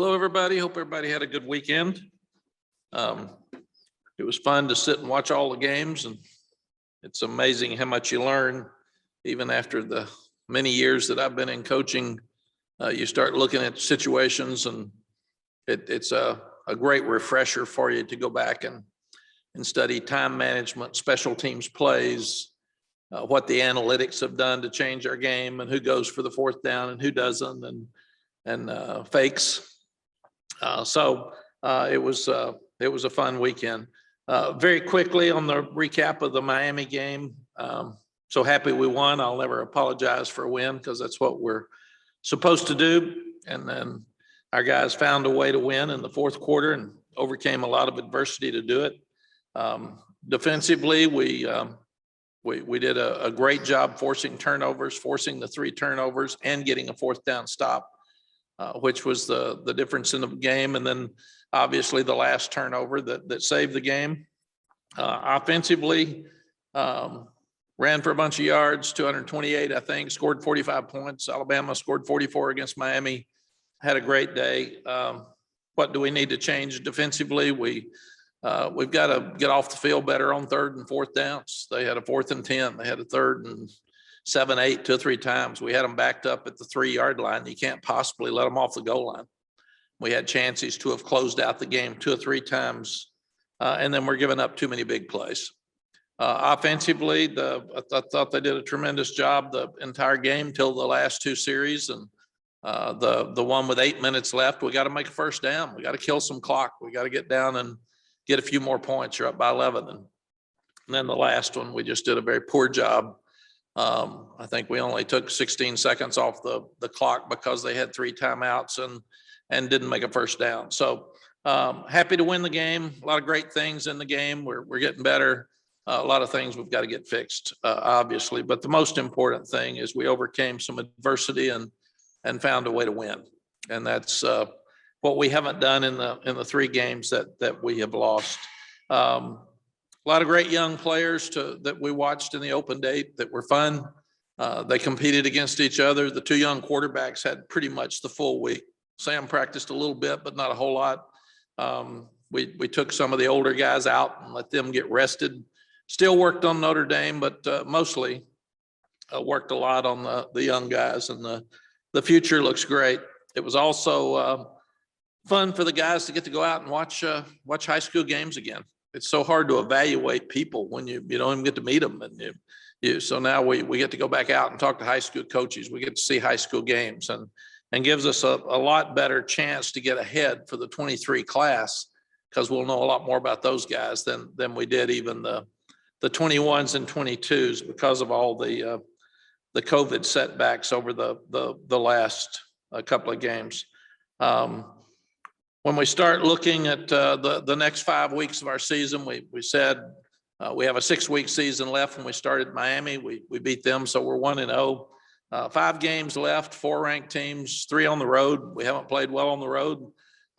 Hello, everybody. Hope everybody had a good weekend. Um, It was fun to sit and watch all the games, and it's amazing how much you learn even after the many years that I've been in coaching. You start looking at situations, and it's a great refresher for you to go back and study time management, special teams plays, what the analytics have done to change our game, and who goes for the fourth down and who doesn't, and fakes. So it was a fun weekend. Very quickly on the recap of the Miami game. So happy we won. I'll never apologize for a win because that's what we're supposed to do. And then our guys found a way to win in the fourth quarter and overcame a lot of adversity to do it. Defensively, we did a great job forcing turnovers, forcing the 3 turnovers and getting a fourth down stop. Which was the difference in the game. And then obviously the last turnover that saved the game. Offensively, ran for a bunch of yards, 228, I think, scored 45 points. Alabama scored 44 against Miami. Had a great day. What do we need to change defensively? We've got to get off the field better on 3rd and 4th downs. They had a 4th and 10. They had a 3rd and 7, 8, 2 or 3 times. We had them backed up at the 3-yard line. You can't possibly let them off the goal line. We had chances to have closed out the game 2 or 3 times, and then we're giving up too many big plays. Offensively, I thought they did a tremendous job the entire game till the last 2 series, and the one with 8 minutes left, we got to make a first down. We got to kill some clock. We got to get down and get a few more points. You're up by 11, and then the last one, we just did a very poor job. I think we only took 16 seconds off the clock because they had 3 timeouts and didn't make a first down. So happy to win the game. A lot of great things in the game. We're getting better. A lot of things we've got to get fixed, obviously. But the most important thing is we overcame some adversity and found a way to win. And that's what we haven't done in the 3 games that we have lost. A lot of great young players that we watched in the open date that were fun. They competed against each other. The 2 young quarterbacks had pretty much the full week. Sam practiced a little bit, but not a whole lot. We took some of the older guys out and let them get rested. Still worked on Notre Dame, but mostly worked a lot on the young guys, and the future looks great. It was also fun for the guys to get to go out and watch high school games again. It's so hard to evaluate people when you don't even get to meet them. And so now we get to go back out and talk to high school coaches. We get to see high school games and gives us a lot better chance to get ahead for the 23 class, because we'll know a lot more about those guys than we did even the 21s and 22s because of all the COVID setbacks over the last couple of games. When we start looking at the next 5 weeks of our season, we said we have a 6-week season left. When we started Miami, we beat them, so we're 1-0. 5 games left, 4 ranked teams, 3 on the road. We haven't played well on the road,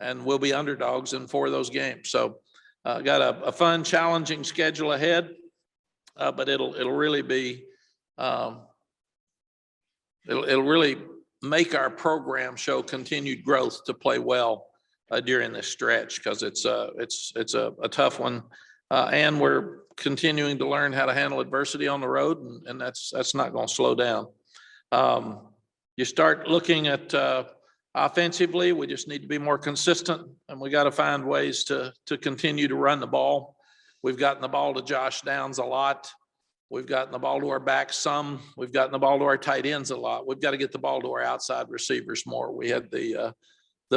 and we'll be underdogs in 4 of those games. So got a fun, challenging schedule ahead, but it'll really be it'll really make our program show continued growth to play well during this stretch, because it's a tough one, and we're continuing to learn how to handle adversity on the road, and that's not going to slow down. You start looking at offensively, we just need to be more consistent, and we got to find ways to continue to run the ball. We've gotten the ball to Josh Downs a lot. We've gotten the ball to our backs some. We've gotten the ball to our tight ends a lot. We've got to get the ball to our outside receivers more. We had the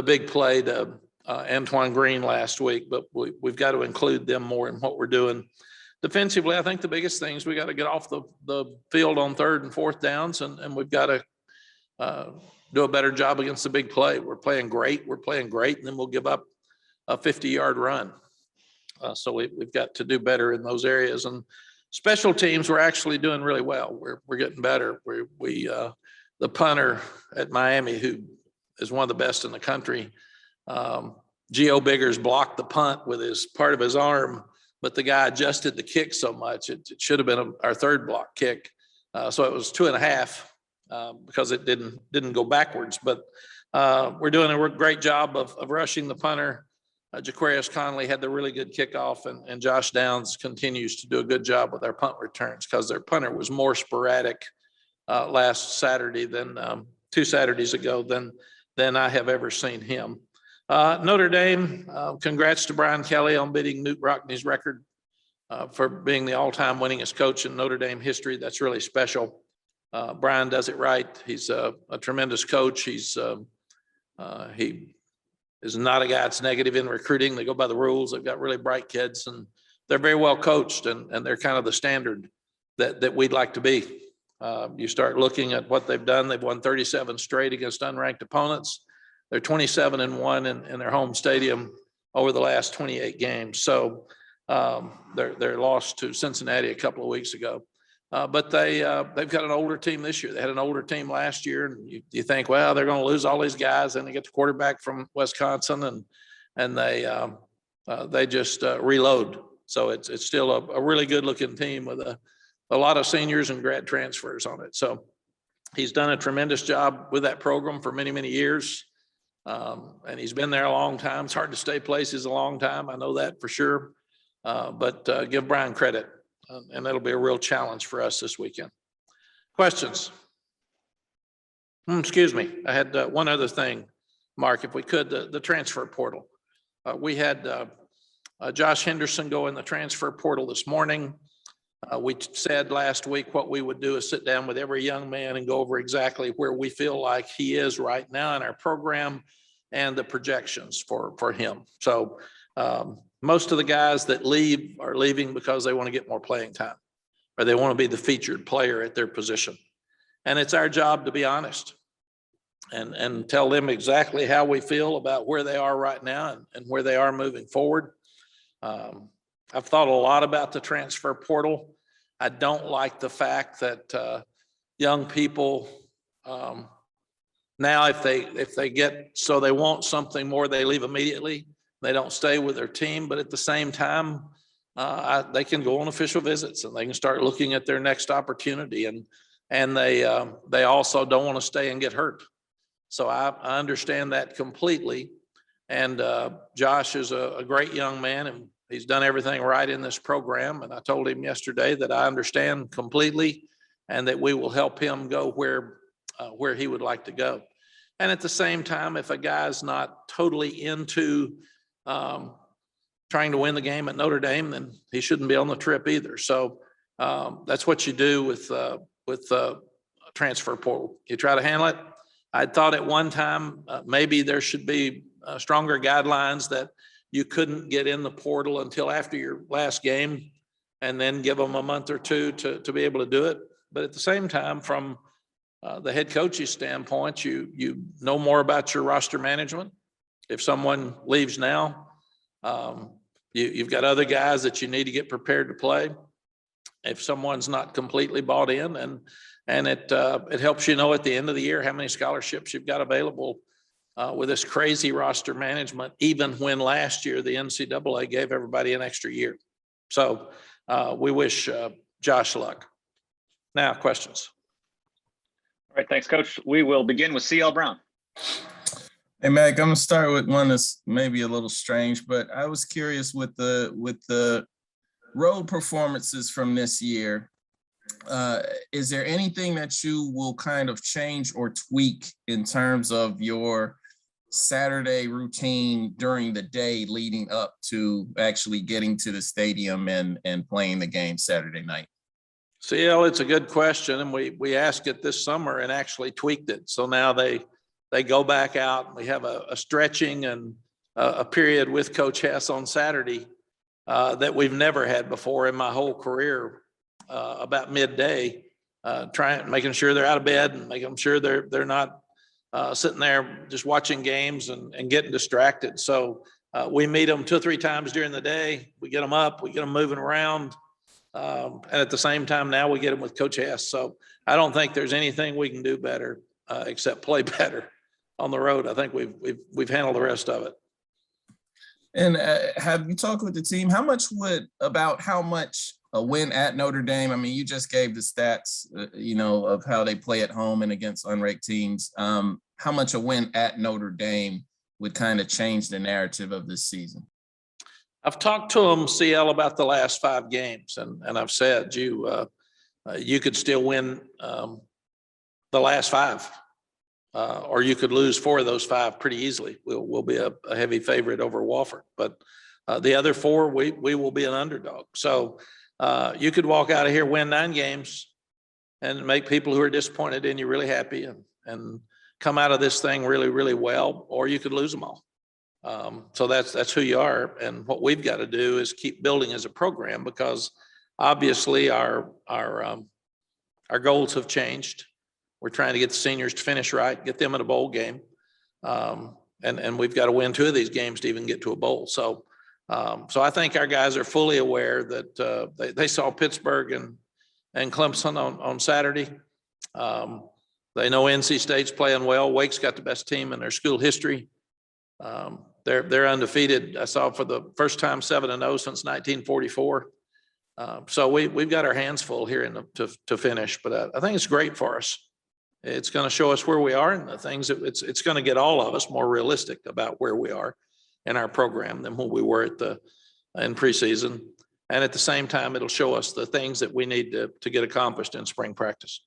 big play to Antoine Green last week, but we've got to include them more in what we're doing. Defensively, I think the biggest thing is we got to get off the field on 3rd and 4th downs, and we've got to do a better job against the big play. We're playing great, and then we'll give up a 50-yard run. So we've got to do better in those areas. And special teams, we're actually doing really well. We're getting better. The punter at Miami, who is one of the best in the country, Geo Biggers blocked the punt with part of his arm, but the guy adjusted the kick so much it should have been our 3rd block kick. So it was 2.5 because it didn't go backwards. But we're doing a great job of rushing the punter. Jaquarius Conley had the really good kickoff, and Josh Downs continues to do a good job with our punt returns because their punter was more sporadic last Saturday than 2 Saturdays ago than I have ever seen him. Notre Dame, congrats to Brian Kelly on beating Newt Rockney's record for being the all-time winningest coach in Notre Dame history. That's really special. Brian does it right. He's a tremendous coach. He is not a guy that's negative in recruiting. They go by the rules. They've got really bright kids, and they're very well coached, and they're kind of the standard that we'd like to be. You start looking at what they've done. They've won 37 straight against unranked opponents. They're 27-1 in their home stadium over the last 28 games. So they're lost to Cincinnati a couple of weeks ago. But they've got an older team this year. They had an older team last year, and you think, well, they're going to lose all these guys, and they get the quarterback from Wisconsin, and they just reload. So it's still a really good looking team with a lot of seniors and grad transfers on it. So he's done a tremendous job with that program for many, many years. And he's been there a long time. It's hard to stay places a long time. I know that for sure. But give Brian credit, and that'll be a real challenge for us this weekend. Questions? Excuse me. I had one other thing, Mark, if we could, the transfer portal. We had Josh Henderson go in the transfer portal this morning. We said last week what we would do is sit down with every young man and go over exactly where we feel like he is right now in our program and the projections for him. So most of the guys that leave are leaving because they want to get more playing time, or they want to be the featured player at their position. And it's our job to be honest and tell them exactly how we feel about where they are right now and where they are moving forward. I've thought a lot about the transfer portal. I don't like the fact that young people now, if they get, so they want something more, they leave immediately. They don't stay with their team, but at the same time, they can go on official visits and they can start looking at their next opportunity. And they also don't want to stay and get hurt. So I understand that completely. And Josh is a great young man, and he's done everything right in this program. And I told him yesterday that I understand completely and that we will help him go where he would like to go. And at the same time, if a guy's not totally into trying to win the game at Notre Dame, then he shouldn't be on the trip either. So that's what you do with transfer portal. You try to handle it. I thought at one time maybe there should be stronger guidelines that you couldn't get in the portal until after your last game, and then give them a month or two to be able to do it. But at the same time, from the head coach's standpoint, you know more about your roster management. If someone leaves now, you've got other guys that you need to get prepared to play. If someone's not completely bought in, and it helps you know at the end of the year how many scholarships you've got available with this crazy roster management, even when last year the NCAA gave everybody an extra year. So we wish Josh luck. Now, questions. All right, thanks, Coach. We will begin with CL Brown. Hey, Mack, I'm gonna start with one that's maybe a little strange, but I was curious with the road performances from this year. Is there anything that you will kind of change or tweak in terms of your Saturday routine during the day leading up to actually getting to the stadium and playing the game Saturday night? CL, it's a good question, and we asked it this summer and actually tweaked it. So now they go back out, and we have a stretching and a period with Coach Hess on Saturday that we've never had before in my whole career. About midday, making sure they're out of bed and making sure they're not sitting there just watching games and getting distracted. So we meet them 2 or 3 times during the day. We get them up, we get them moving around. And at the same time, now we get them with Coach Hess. So I don't think there's anything we can do better except play better on the road. I think we've handled the rest of it. And have you talked with the team? How much a win at Notre Dame? I mean, you just gave the stats, of how they play at home and against unranked teams. How how much a win at Notre Dame would kind of change the narrative of this season? I've talked to them, CL, about the last 5 games, and I've said you could still win the last 5, or you could lose 4 of those 5 pretty easily. We'll be a heavy favorite over Wofford, but the other 4 we will be an underdog. So you could walk out of here, win 9 games, and make people who are disappointed in you really happy, and come out of this thing really, really well, or you could lose them all. So that's who you are. And what we've got to do is keep building as a program, because obviously our goals have changed. We're trying to get the seniors to finish right, get them in a bowl game. And we've got to win 2 of these games to even get to a bowl. So I think our guys are fully aware that they saw Pittsburgh and Clemson on Saturday. They know NC State's playing well. Wake's got the best team in their school history. They're undefeated. I saw for the first time 7-0 since 1944. So we've got our hands full here to finish, but I think it's great for us. It's going to show us where we are, and the things that it's going to get all of us more realistic about where we are in our program than when we were in preseason. And at the same time, it'll show us the things that we need to get accomplished in spring practice.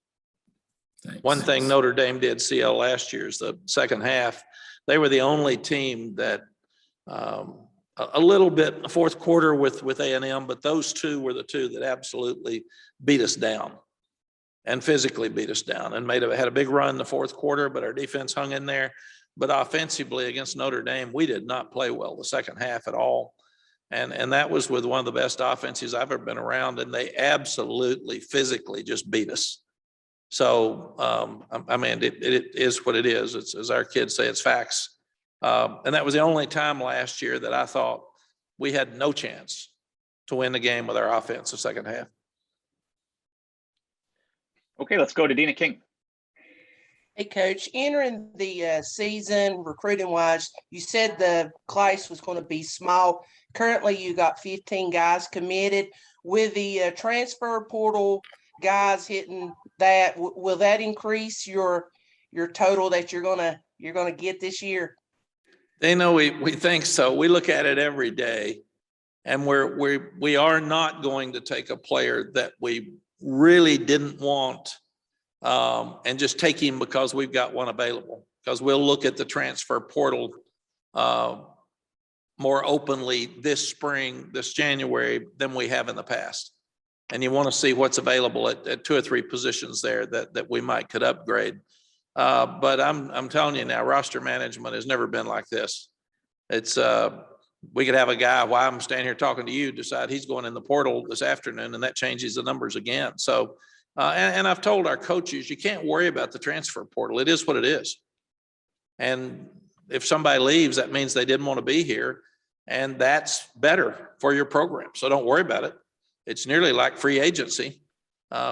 Thanks. One thing Notre Dame did, CL, last year is the second half. They were the only team that a little bit fourth quarter with A&M, but those 2 were the 2 that absolutely beat us down and physically beat us down, and had a big run in the fourth quarter, but our defense hung in there. But offensively against Notre Dame, we did not play well the second half at all. And that was with one of the best offenses I've ever been around, and they absolutely physically just beat us. So, I mean, it is what it is. It's, as our kids say, it's facts. And that was the only time last year that I thought we had no chance to win the game with our offense the second half. Okay, let's go to Dina King. Hey, Coach, entering the season recruiting-wise, you said the class was going to be small. Currently, you got 15 guys committed. With the transfer portal guys hitting that, will that increase your total that you're gonna get this year? They know we think so. We look at it every day, and we are not going to take a player that we really didn't want and just take him because we've got one available, because we'll look at the transfer portal more openly this spring, this January, than we have in the past. And you want to see what's available at 2 or 3 positions there that we could upgrade. But I'm telling you now, roster management has never been like this. It's we could have a guy, while I'm standing here talking to you, decide he's going in the portal this afternoon, and that changes the numbers again. So, and I've told our coaches, you can't worry about the transfer portal. It is what it is. And if somebody leaves, that means they didn't want to be here, and that's better for your program. So don't worry about it. It's nearly like free agency.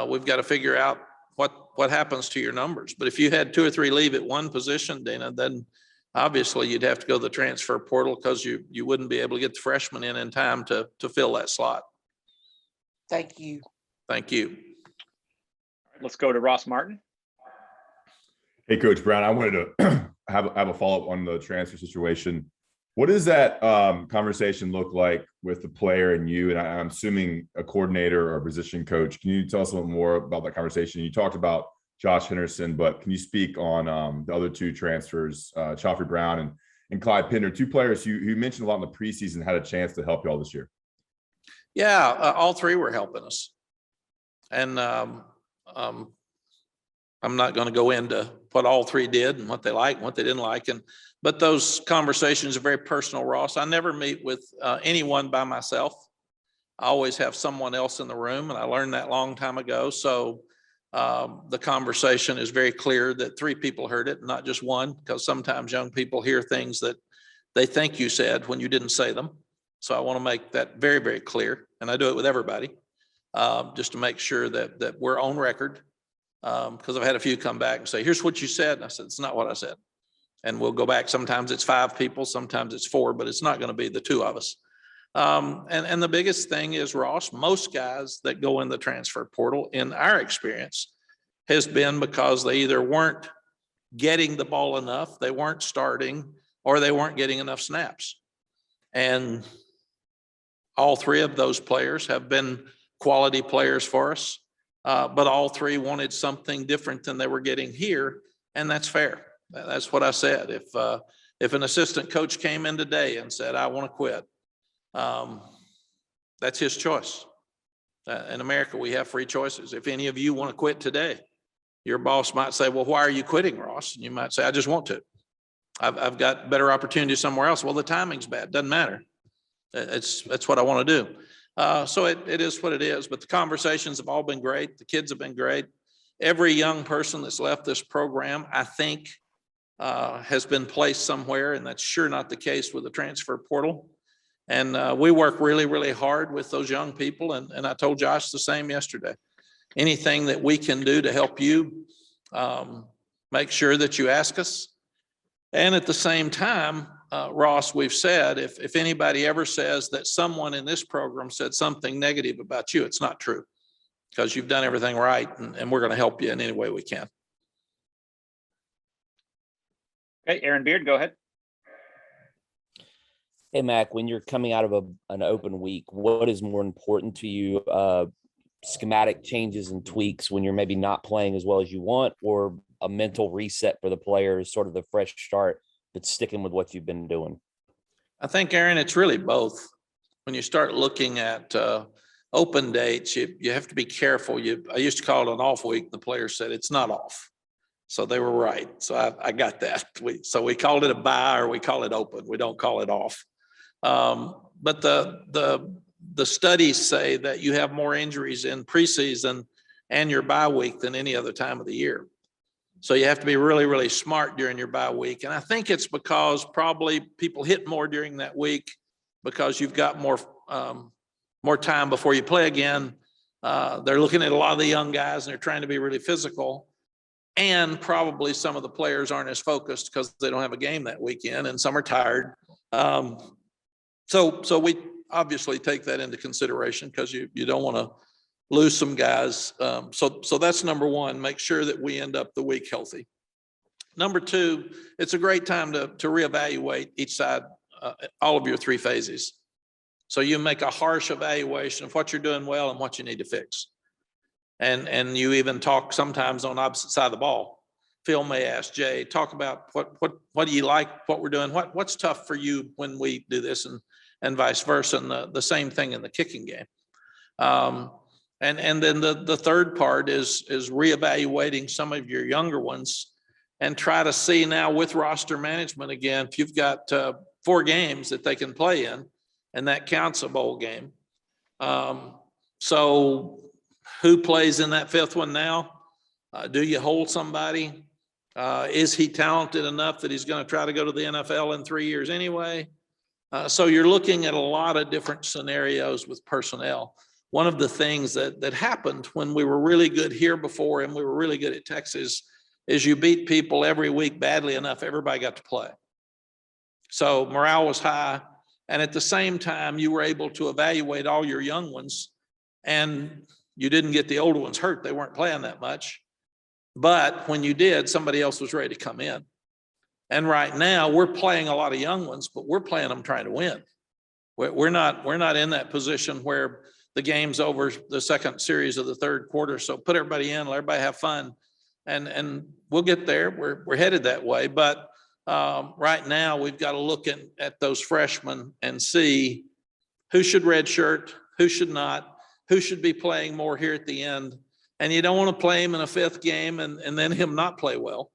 We've got to figure out what happens to your numbers. But if you had 2 or 3 leave at one position, Dana, then obviously you'd have to go to the transfer portal, because you wouldn't be able to get the freshman in time to fill that slot. Thank you. Thank you. Let's go to Ross Martin. Hey, Coach Brown, I wanted to have a follow-up on the transfer situation. What does that conversation look like with the player and you? And I'm assuming a coordinator or a position coach. Can you tell us a little more about that conversation? You talked about Josh Henderson, but can you speak on the other 2 transfers, Chaffee Brown and Clyde Pinder, 2 players you mentioned a lot in the preseason, had a chance to help you all this year? Yeah, all 3 were helping us. And I'm not going to go into what all 3 did and what they liked and what they didn't like. But those conversations are very personal, Ross. I never meet with anyone by myself. I always have someone else in the room, and I learned that a long time ago. So the conversation is very clear that 3 people heard it, not just one, because sometimes young people hear things that they think you said when you didn't say them. So I want to make that very, very clear. And I do it with everybody, just to make sure that we're on record. Because I've had a few come back and say, here's what you said. And I said, it's not what I said. And we'll go back. Sometimes it's 5 people, sometimes it's 4, but it's not going to be the 2 of us. And the biggest thing is, Ross, most guys that go in the transfer portal, in our experience, has been because they either weren't getting the ball enough. They weren't starting, or they weren't getting enough snaps. And all three of those players have been quality players for us. But all three wanted something different than they were getting here. And that's fair. That's what I said. If an assistant coach came in today and said, I want to quit, that's his choice. In America, we have free choices. If any of you want to quit today, your boss might say, well, why are you quitting, Ross? And you might say, I just want to. I've got better opportunity somewhere else. Well, the timing's bad. Doesn't matter. That's what I want to do. So it is what it is. But the conversations have all been great. The kids have been great. Every young person that's left this program, I think, has been placed somewhere, and that's sure not the case with the transfer portal. And we work really, really hard with those young people. And I told Josh the same yesterday. Anything that we can do to help you, make sure that you ask us. And at the same time, Ross, we've said, if anybody ever says that someone in this program said something negative about you, it's not true, because you've done everything right, and we're going to help you in any way we can. Okay, Aaron Beard, go ahead. Hey, Mack, when you're coming out of an open week, what is more important to you? Schematic changes and tweaks when you're maybe not playing as well as you want, or a mental reset for the players, sort of the fresh start, but sticking with what you've been doing? I think, Aaron, it's really both. When you start looking at open dates, you have to be careful. I used to call it an off week. The players said it's not off. So they were right. So I got that. So we called it a bye, or we call it open. We don't call it off. But the studies say that you have more injuries in preseason and your bye week than any other time of the year. So you have to be really, really smart during your bye week. And I think it's because probably people hit more during that week because you've got more time before you play again. They're looking at a lot of the young guys and they're trying to be really physical. And probably some of the players aren't as focused because they don't have a game that weekend, and some are tired. So we obviously take that into consideration, because you don't want to lose some guys. So that's number one, make sure that we end up the week healthy. Number two, it's a great time to reevaluate each side, all of your three phases. So you make a harsh evaluation of what you're doing well and what you need to fix. And you even talk sometimes on opposite side of the ball. Phil may ask Jay, talk about what do you like, what we're doing, what's tough for you when we do this, and vice versa. And the same thing in the kicking game. And then the third part is reevaluating some of your younger ones and try to see now with roster management again, if you've got 4 games that they can play in, and that counts a bowl game. So who plays in that 5th one now? Do you hold somebody? Is he talented enough that he's going to try to go to the NFL in 3 years anyway? So you're looking at a lot of different scenarios with personnel. One of the things that happened when we were really good here before and we were really good at Texas is you beat people every week badly enough, everybody got to play. So morale was high. And at the same time, you were able to evaluate all your young ones, and you didn't get the older ones hurt. They weren't playing that much. But when you did, somebody else was ready to come in. And right now we're playing a lot of young ones, but we're playing them trying to win. We're not in that position where the game's over the second series of the third quarter. So put everybody in, let everybody have fun, and we'll get there. We're headed that way. But right now we've got to look at those freshmen and see who should redshirt, who should not, who should be playing more here at the end. And you don't want to play him in a 5th game and then him not play well,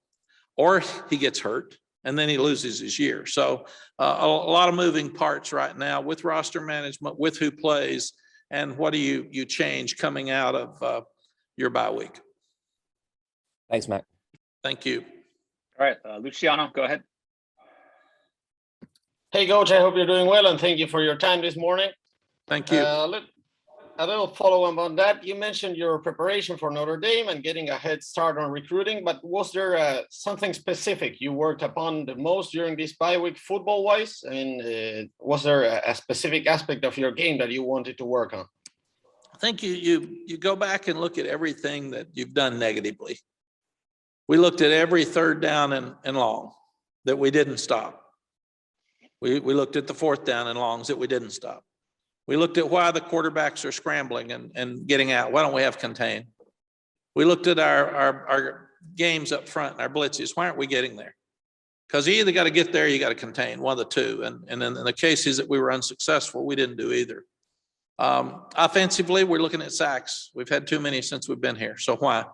or he gets hurt and then he loses his year. So a lot of moving parts right now with roster management, with who plays, and what do you change coming out of your bye week. Thanks, Matt. Thank you. All right, Luciano, go ahead. Hey, Coach, I hope you're doing well, and thank you for your time this morning. Thank you. A little follow-up on that. You mentioned your preparation for Notre Dame and getting a head start on recruiting, but was there something specific you worked upon the most during this bye week football-wise? I mean, was there a specific aspect of your game that you wanted to work on? I think you go back and look at everything that you've done negatively. We looked at every third down and long that we didn't stop. We looked at the fourth down and longs that we didn't stop. We looked at why the quarterbacks are scrambling and getting out. Why don't we have contain? We looked at our games up front and our blitzes. Why aren't we getting there? Because you either got to get there, or you got to contain, one of the two. And in the cases that we were unsuccessful, we didn't do either. Offensively, we're looking at sacks. We've had too many since we've been here. So why?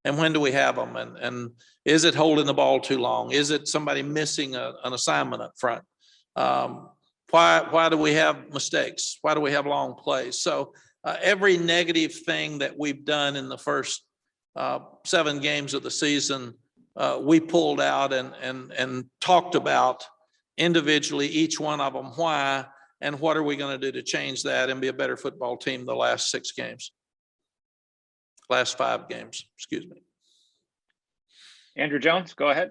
And when do we have them? And is it holding the ball too long? Is it somebody missing an assignment up front? Why do we have mistakes? Why do we have long plays? So every negative thing that we've done in the first 7 games of the season, we pulled out and talked about individually, each one of them, why, and what are we going to do to change that and be a better football team the last 5 games, excuse me. Andrew Jones, go ahead.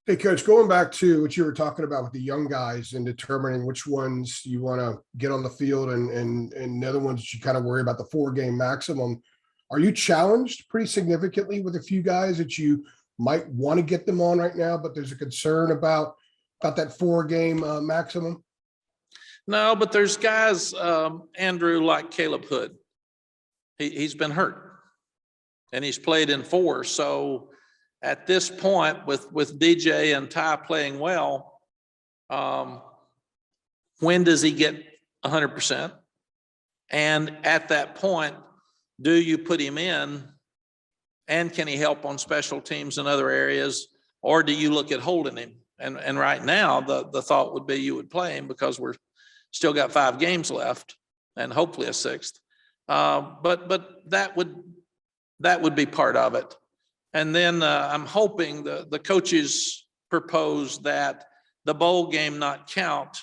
Hey, Coach, going back to what you were talking about with the young guys and determining which ones you want to get on the field and the other ones that you kind of worry about the 4-game maximum. Are you challenged pretty significantly with a few guys that you might want to get them on right now, but there's a concern about that 4-game maximum? No, but there's guys, Andrew, like Caleb Hood. He's been hurt and he's played in 4. So at this point with DJ and Ty playing well, when does he get 100%? And at that point, do you put him in and can he help on special teams in other areas, or do you look at holding him? And right now the thought would be you would play him because we're still got 5 games left and hopefully a 6th. But that would be part of it. And then I'm hoping the coaches propose that the bowl game not count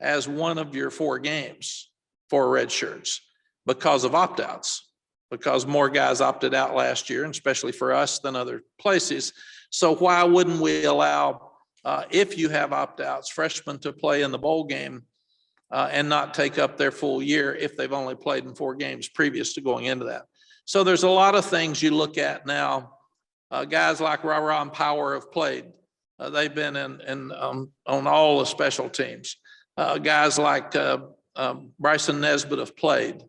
as one of your 4 games for red shirts because of opt-outs, because more guys opted out last year, and especially for us than other places. So why wouldn't we allow, if you have opt-outs, freshmen to play in the bowl game and not take up their full year if they've only played in 4 games previous to going into that? So there's a lot of things you look at now. Guys like Ra and Power have played. They've been on all the special teams. Guys like Bryson Nesbitt have played.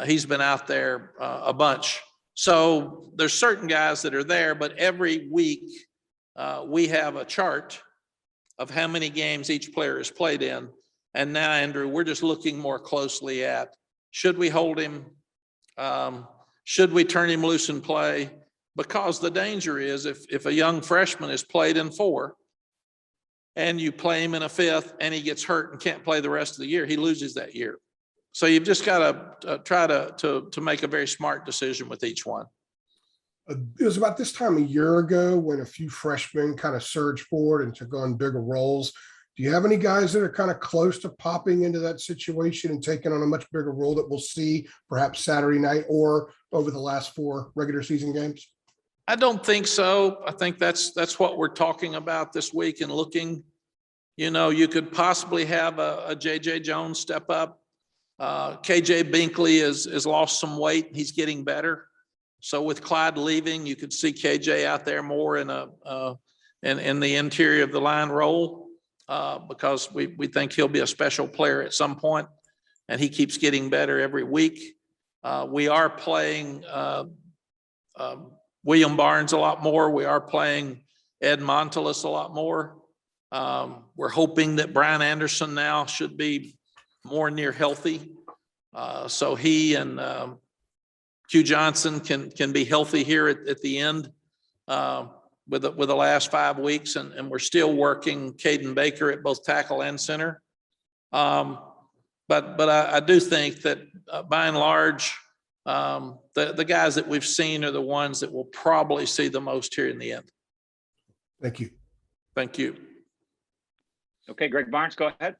He's been out there a bunch. So there's certain guys that are there, but every week we have a chart of how many games each player has played in. And now, Andrew, we're just looking more closely at, should we hold him? Should we turn him loose and play? Because the danger is if a young freshman has played in 4 and you play him in a 5th and he gets hurt and can't play the rest of the year, he loses that year. So you've just got to try to make a very smart decision with each one. It was about this time a year ago when a few freshmen kind of surged forward and took on bigger roles. Do you have any guys that are kind of close to popping into that situation and taking on a much bigger role that we'll see perhaps Saturday night or over the last 4 regular season games? I don't think so. I think that's what we're talking about this week and looking. You know, you could possibly have a JJ Jones step up. KJ Binkley has lost some weight. He's getting better. So with Clyde leaving, you could see KJ out there more in the interior of the line role because we think he'll be a special player at some point, and he keeps getting better every week. We are playing William Barnes a lot more. We are playing Ed Montelis a lot more. We're hoping that Brian Anderson now should be more near healthy. So he and Q Johnson can be healthy here at the end with the last 5 weeks. And we're still working Caden Baker at both tackle and center. But I do think that by and large, the guys that we've seen are the ones that will probably see the most here in the end. Thank you. Thank you. Okay, Greg Barnes, go ahead.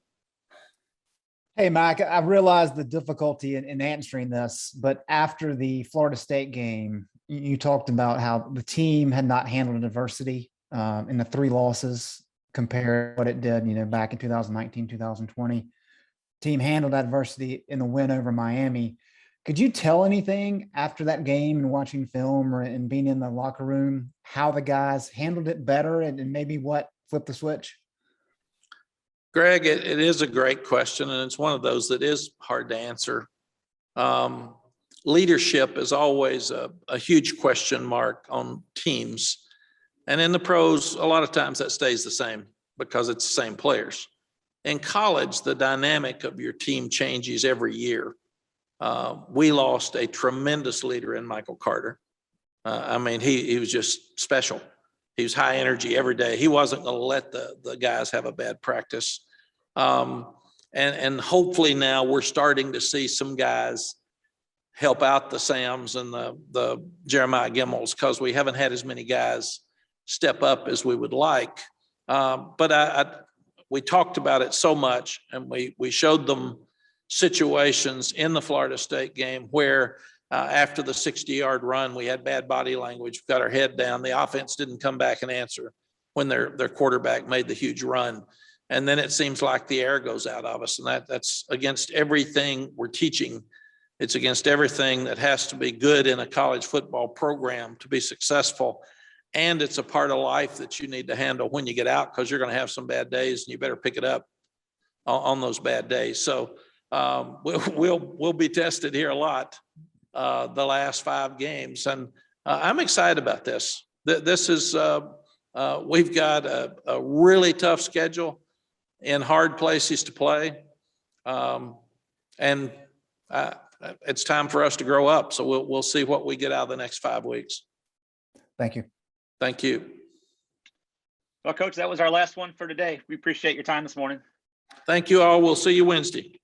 Hey, Mack, I realize the difficulty in answering this, but after the Florida State game, you talked about how the team had not handled adversity in the 3 losses compared to what it did, back in 2019, 2020. Team handled adversity in the win over Miami. Could you tell anything after that game and watching film and being in the locker room, how the guys handled it better and maybe what flipped the switch? Greg, it is a great question, and it's one of those that is hard to answer. Leadership is always a huge question mark on teams. And in the pros, a lot of times that stays the same because it's the same players. In college, the dynamic of your team changes every year. We lost a tremendous leader in Michael Carter. I mean, he was just special. He was high energy every day. He wasn't going to let the guys have a bad practice. And hopefully now we're starting to see some guys help out the Sams and the Jeremiah Gimmels, because we haven't had as many guys step up as we would like. But we talked about it so much, and we showed them situations in the Florida State game where after the 60-yard run, we had bad body language, got our head down. The offense didn't come back and answer when their quarterback made the huge run. And then it seems like the air goes out of us, and that's against everything we're teaching. It's against everything that has to be good in a college football program to be successful. And it's a part of life that you need to handle when you get out, because you're going to have some bad days and you better pick it up on those bad days. So we'll be tested here a lot the last 5 games. And I'm excited about this. This is, we've got a really tough schedule in hard places to play. And it's time for us to grow up. So we'll see what we get out of the next 5 weeks. Thank you. Thank you. Well, Coach, that was our last one for today. We appreciate your time this morning. Thank you all. We'll see you Wednesday.